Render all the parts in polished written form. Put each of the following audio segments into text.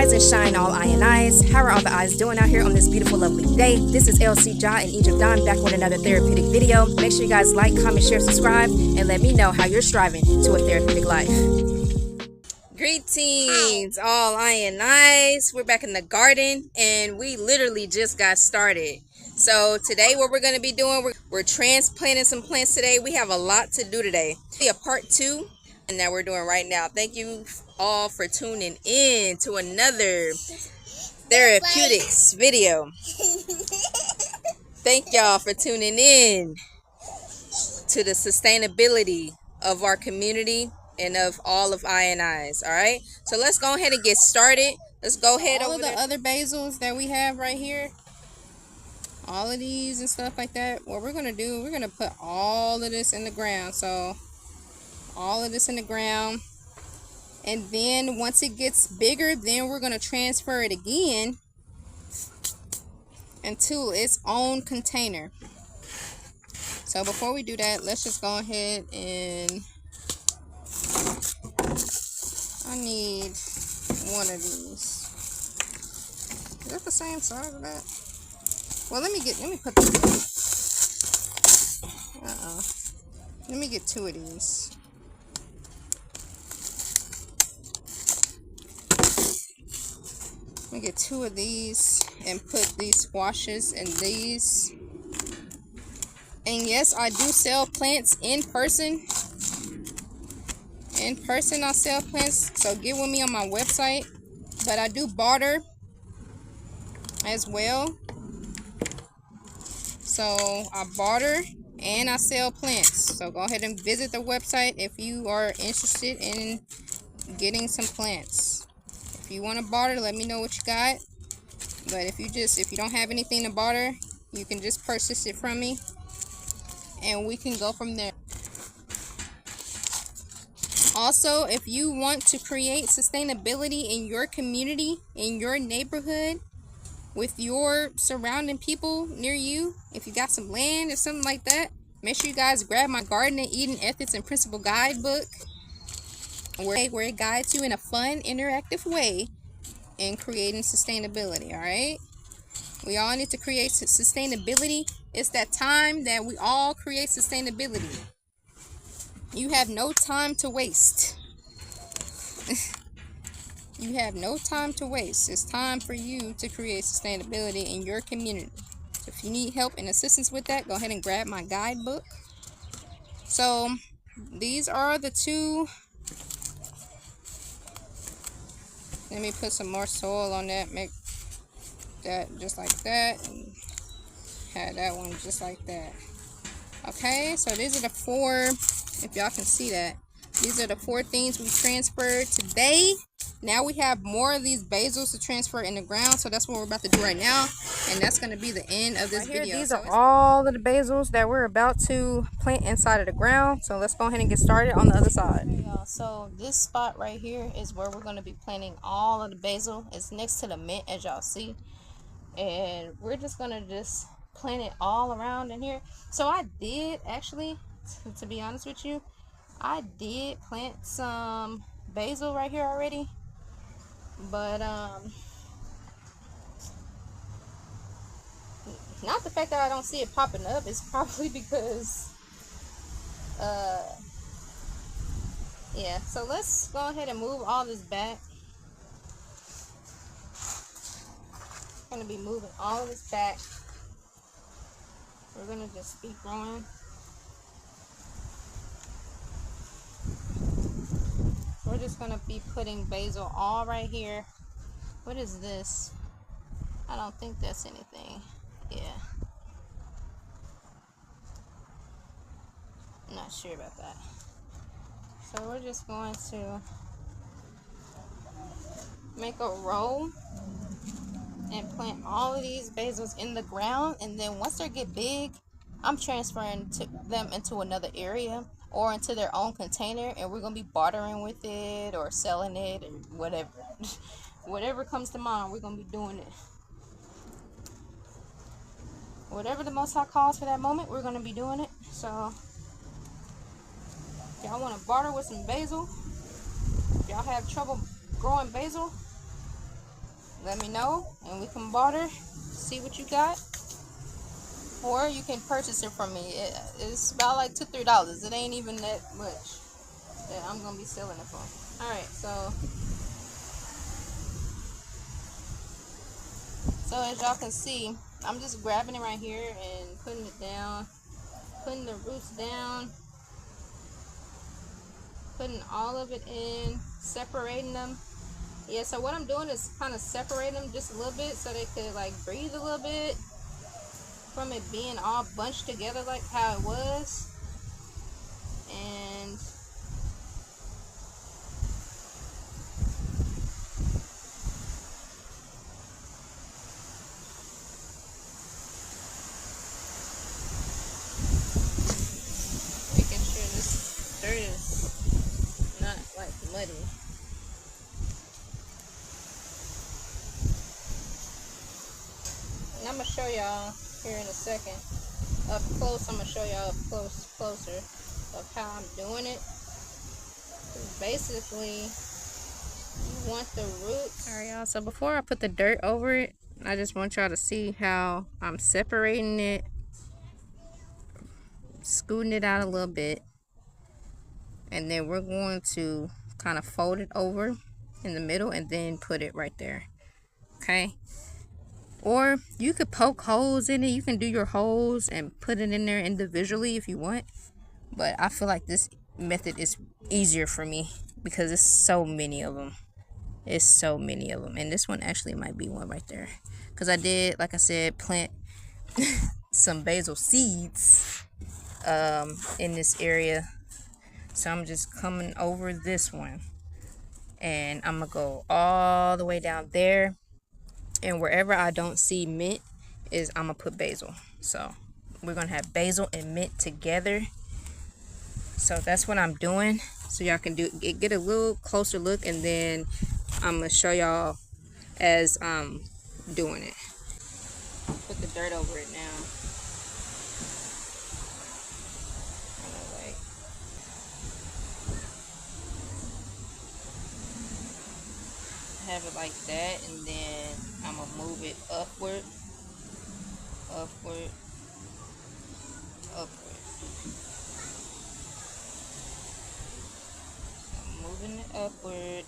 Rise and shine, all I and I's. How are all the eyes doing out here on this beautiful, lovely day? This is ElSea Jahzen in Egypt Dawn, back with another therapeutic video. Make sure you guys like, comment, share, subscribe, and let me know how you're striving to a therapeutic life. Greetings, all I and I's. We're back in the garden, and we literally just got started. So today, what we're going to be doing, we're transplanting some plants today. We have a lot to do today. A part 2. And that we're doing right now. Thank you all for tuning in to another therapeutics video. Thank y'all for tuning in to the sustainability of our community and of all of I and I's. All right, so let's go ahead and get started. Let's go ahead over the other basils that we have right here, all of these and stuff like that. What we're gonna do, we're gonna put all of this in the ground. So all of this in the ground, and then once it gets bigger, then we're going to transfer it again into its own container. So before we do that, let's just go ahead and I need one of these. Is that the same size of that? Well, let me put this. Let me get 2 of these. Let me get 2 of these and put these squashes in these. And yes, I do sell plants in person. In person, I sell plants, so get with me on my website. But I do barter as well. So I barter and I sell plants. So go ahead and visit the website if you are interested in getting some plants. If you want to barter, let me know what you got. But if you don't have anything to barter, you can just purchase it from me and we can go from there. Also, if you want to create sustainability in your community, in your neighborhood, with your surrounding people near you, if you got some land or something like that, make sure you guys grab my Garden and Eden Ethics and Principle Guidebook, where it guides you in a fun, interactive way in creating sustainability. All right, we all need to create sustainability. It's that time that we all create sustainability. You have no time to waste. You have no time to waste. It's time for you to create sustainability in your community. So if you need help and assistance with that, go ahead and grab my guidebook. So these are the 2. Let me put some more soil on that, make that just like that, and have that one just like that. Okay, so these are the 4, if y'all can see that, these are the 4 things we transferred today. Now we have more of these basils to transfer in the ground, so that's what we're about to do right now, and that's going to be the end of this video. These are all of the basils that we're about to plant inside of the ground, so let's go ahead and get started on the other side. Okay, y'all, so this spot right here is where we're going to be planting all of the basil. It's next to the mint, as y'all see, and we're just going to plant it all around in here. So I did actually, to be honest with you, I did plant some basil right here already, but not the fact that I don't see it popping up, it's probably because yeah. So let's go ahead and move all this back. I'm gonna be moving all of this back. We're gonna just keep growing. We're just gonna be putting basil all right here. What is this? I don't think that's anything. Yeah, I'm not sure about that. So we're just going to make a row and plant all of these basils in the ground, and then once they get big, I'm transferring them into another area or into their own container, and we're gonna be bartering with it or selling it or whatever. Whatever comes to mind, we're gonna be doing it. Whatever the Most High calls for that moment, we're gonna be doing it. So if y'all want to barter with some basil, if y'all have trouble growing basil, let me know and we can barter, see what you got. Or you can purchase it from me. It's about like $2-3. It ain't even that much that I'm gonna be selling it for. Alright, so as y'all can see, I'm just grabbing it right here and putting it down, putting the roots down, putting all of it in, separating them. Yeah, so what I'm doing is kind of separating them just a little bit so they could like breathe a little bit from it being all bunched together like how it was. And making sure this dirt is not like muddy. And I'm gonna show y'all here in a second up close. I'm gonna show y'all up closer of how I'm doing it. Basically, you want the roots. Alright, y'all, so before I put the dirt over it, I just want y'all to see how I'm separating it, scooting it out a little bit, and then we're going to kind of fold it over in the middle and then put it right there. Okay, or you could poke holes in it. You can do your holes and put it in there individually if you want, but I feel like this method is easier for me because it's so many of them. It's so many of them, and this one actually might be one right there because I did, like I said, plant some basil seeds in this area. So I'm just coming over this one and I'm gonna go all the way down there, and wherever I don't see mint is I'm gonna put basil. So we're gonna have basil and mint together. So that's what I'm doing, so y'all can get a little closer look, and then I'm gonna show y'all as I'm doing it. Put the dirt over it now. Have it like that, and then I'm gonna move it upward, upward, upward. I'm moving it upward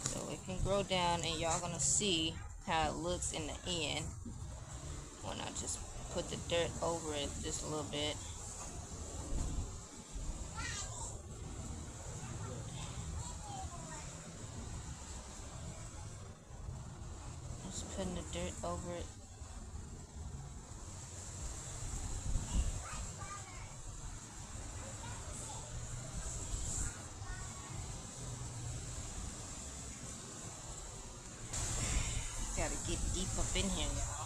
so it can grow down, and y'all gonna see how it looks in the end when I just put the dirt over it just a little bit. Just putting the dirt over it. Gotta get deep up in here, y'all.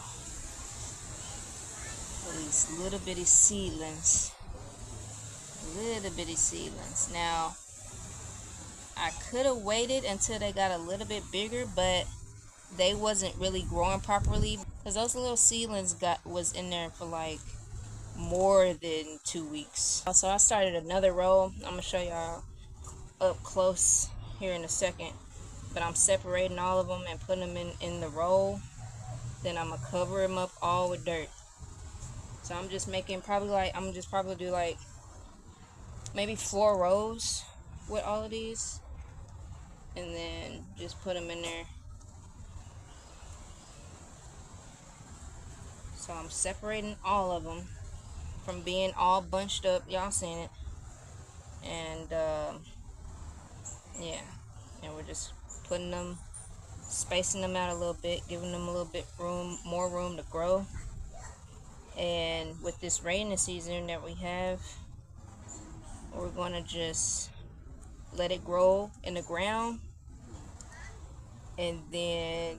These little bitty seedlings. Little bitty seedlings. Now, I could have waited until they got a little bit bigger, but they wasn't really growing properly because those little seedlings was in there for like more than 2 weeks. So I started another row. I'm gonna show y'all up close here in a second, but I'm separating all of them and putting them in the row. Then I'm gonna cover them up all with dirt. So I'm just making probably do like maybe 4 rows with all of these, and then just put them in there. So I'm separating all of them from being all bunched up. Y'all seen it. And yeah, and we're just putting them, spacing them out a little bit, giving them a little bit more room to grow. And with this rainy season that we have, we're going to just let it grow in the ground, and then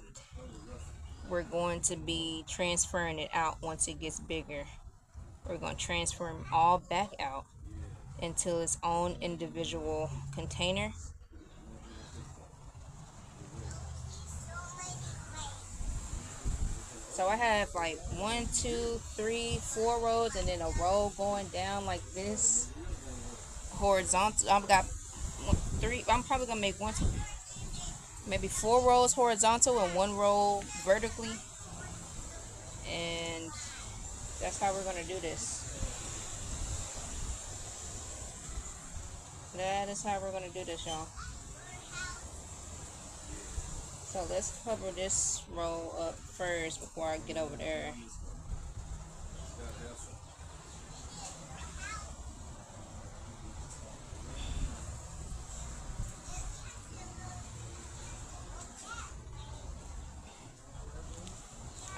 we're going to be transferring it out once it gets bigger. We're going to transfer them all back out into its own individual container. So I have like 1, 2, 3, 4 rows, and then a row going down like this, horizontal. I've got 3. I'm probably gonna make 1, 2. maybe 4 rows horizontal and 1 row vertically, and that's how we're gonna do this. That is how we're gonna do this, y'all. So let's cover this row up first before I get over there.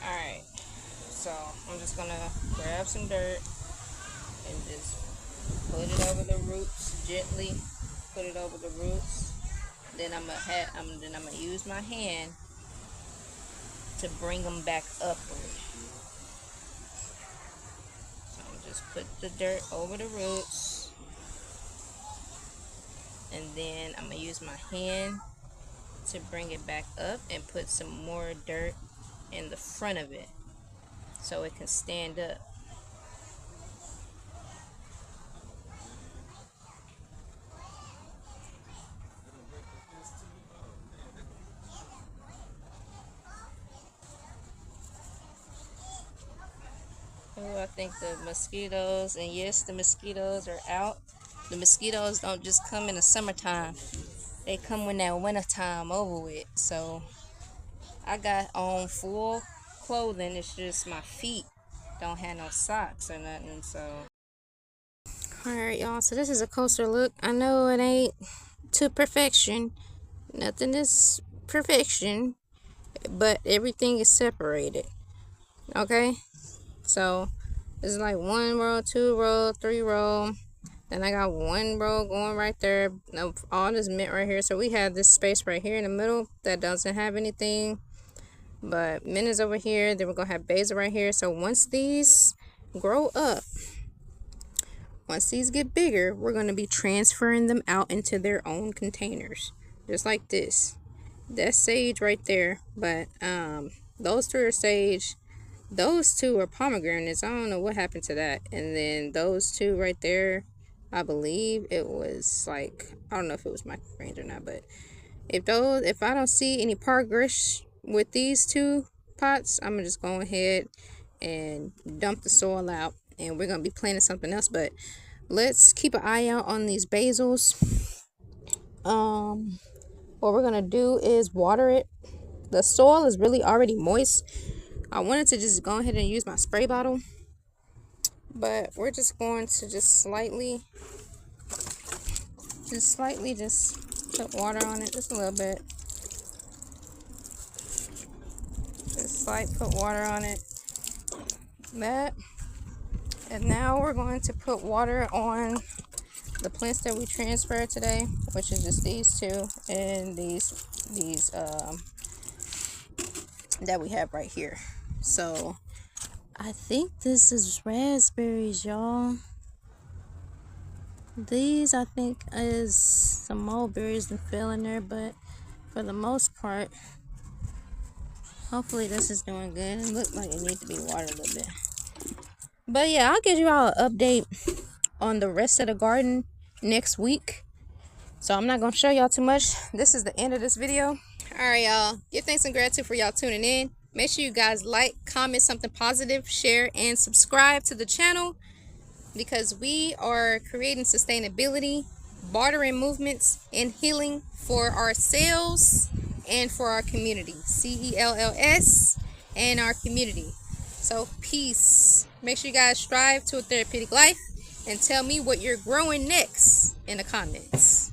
Alright, so I'm just gonna grab some dirt and just put it over the roots gently. Put it over the roots. Then I'm gonna use my hand to bring them back upward. So I'm just put the dirt over the roots, and then I'm gonna use my hand to bring it back up and put some more dirt in the front of it so it can stand up. Oh, I think the mosquitoes, and yes, the mosquitoes are out. The mosquitoes don't just come in the summertime. They come when that winter time over with. So I got on full clothing. It's just my feet don't have no socks or nothing. So alright, y'all, so this is a closer look. I know it ain't to perfection. Nothing is perfection, but everything is separated. Okay, so it's like 1 row, 2 row, 3 row. Then I got 1 row going right there. All this mint right here. So we have this space right here in the middle that doesn't have anything, but mint is over here. Then we're gonna have basil right here. So once these grow up, once these get bigger, we're gonna be transferring them out into their own containers, just like this. That's sage right there, but those 3 are sage. Those 2 are pomegranates. I don't know what happened to that. And then those 2 right there, I believe it was like, I don't know if it was microgreens or not, but if I don't see any progress with these 2 pots, I'm gonna just go ahead and dump the soil out, and we're gonna be planting something else. But let's keep an eye out on these basils. What we're gonna do is water it. The soil is really already moist. I wanted to just go ahead and use my spray bottle, but we're just going to just slightly put water on it, just a little bit. Just put water on it. That. And now we're going to put water on the plants that we transferred today, which is just these 2 and these that we have right here. So I think this is raspberries, y'all. These I think is some mulberries that fell in there, but for the most part, hopefully this is doing good. It looks like it needs to be watered a little bit. But yeah, I'll give you all an update on the rest of the garden next week. So I'm not going to show y'all too much. This is the end of this video. Alright, y'all. Give thanks and gratitude for y'all tuning in. Make sure you guys like, comment something positive, share, and subscribe to the channel, because we are creating sustainability, bartering movements, and healing for ourselves and for our community. CELLS and our community. So peace. Make sure you guys strive to a therapeutic life, and tell me what you're growing next in the comments.